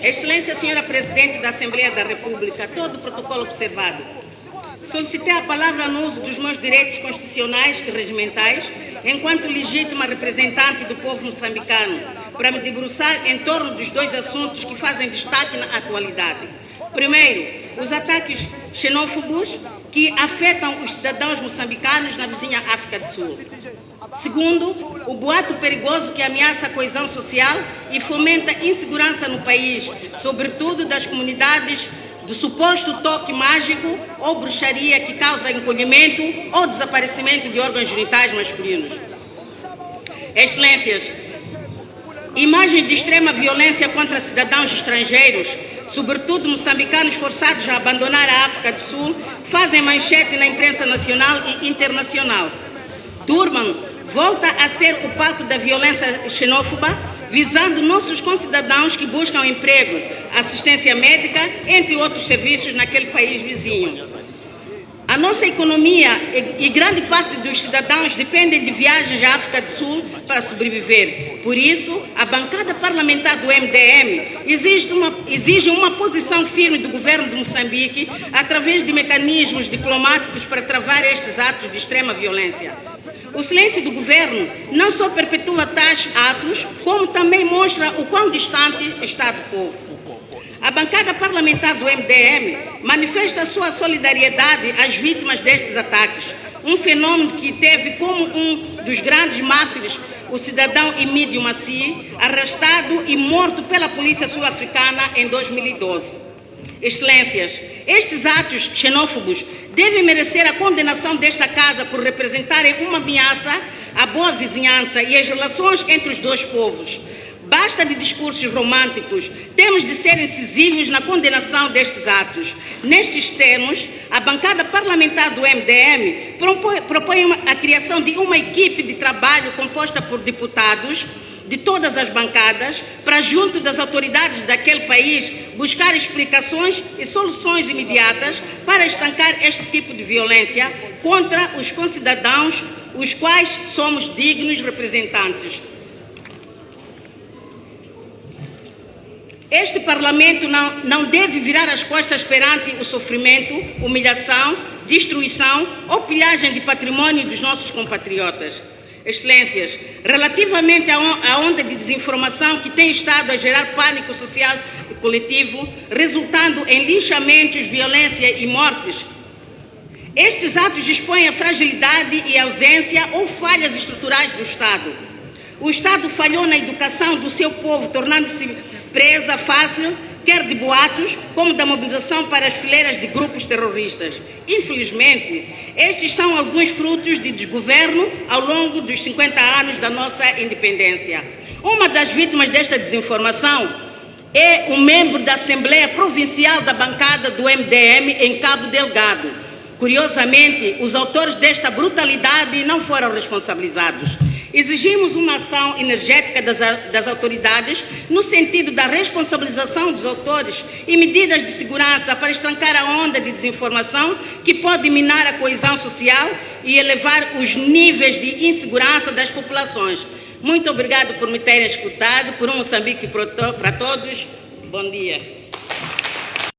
Excelência Senhora Presidente da Assembleia da República, todo o protocolo observado. Solicitei a palavra no uso dos meus direitos constitucionais e regimentais, enquanto legítima representante do povo moçambicano, para me debruçar em torno dos dois assuntos que fazem destaque na atualidade. Primeiro, os ataques xenófobos que afetam os cidadãos moçambicanos na vizinha África do Sul. Segundo, o boato perigoso que ameaça a coesão social e fomenta insegurança no país, sobretudo das comunidades do suposto toque mágico ou bruxaria que causa encolhimento ou desaparecimento de órgãos genitais masculinos. Excelências, imagens de extrema violência contra cidadãos estrangeiros, sobretudo moçambicanos forçados a abandonar a África do Sul, fazem manchete na imprensa nacional e internacional. Durban volta a ser o palco da violência xenófoba, visando nossos concidadãos que buscam emprego, assistência médica, entre outros serviços naquele país vizinho. A nossa economia e grande parte dos cidadãos dependem de viagens à África do Sul para sobreviver. Por isso, a bancada parlamentar do MDM exige uma posição firme do governo de Moçambique através de mecanismos diplomáticos para travar estes atos de extrema violência. O silêncio do governo não só perpetua tais atos, como também mostra o quão distante está do povo. A bancada parlamentar do MDM manifesta a sua solidariedade às vítimas destes ataques, um fenômeno que teve como um dos grandes mártires o cidadão Emídio Maci, arrastado e morto pela polícia sul-africana em 2012. Excelências, estes atos xenófobos devem merecer a condenação desta Casa por representarem uma ameaça à boa vizinhança e às relações entre os dois povos. Basta de discursos românticos, temos de ser incisivos na condenação destes atos. Nestes termos, a bancada parlamentar do MDM propõe a criação de uma equipe de trabalho composta por deputados de todas as bancadas, para, junto das autoridades daquele país, buscar explicações e soluções imediatas para estancar este tipo de violência contra os concidadãos, os quais somos dignos representantes. Este Parlamento não deve virar as costas perante o sofrimento, humilhação, destruição ou pilhagem de patrimônio dos nossos compatriotas. Excelências, relativamente à onda de desinformação que tem estado a gerar pânico social e coletivo, resultando em linchamentos, violência e mortes, estes atos expõem a fragilidade e ausência ou falhas estruturais do Estado. O Estado falhou na educação do seu povo, tornando-se presa fácil, quer de boatos, como da mobilização para as fileiras de grupos terroristas. Infelizmente, estes são alguns frutos de desgoverno ao longo dos 50 anos da nossa independência. Uma das vítimas desta desinformação é um membro da Assembleia Provincial da bancada do MDM em Cabo Delgado. Curiosamente, os autores desta brutalidade não foram responsabilizados. Exigimos uma ação energética das autoridades no sentido da responsabilização dos autores e medidas de segurança para estancar a onda de desinformação que pode minar a coesão social e elevar os níveis de insegurança das populações. Muito obrigado por me terem escutado. Por um Moçambique para todos. Bom dia.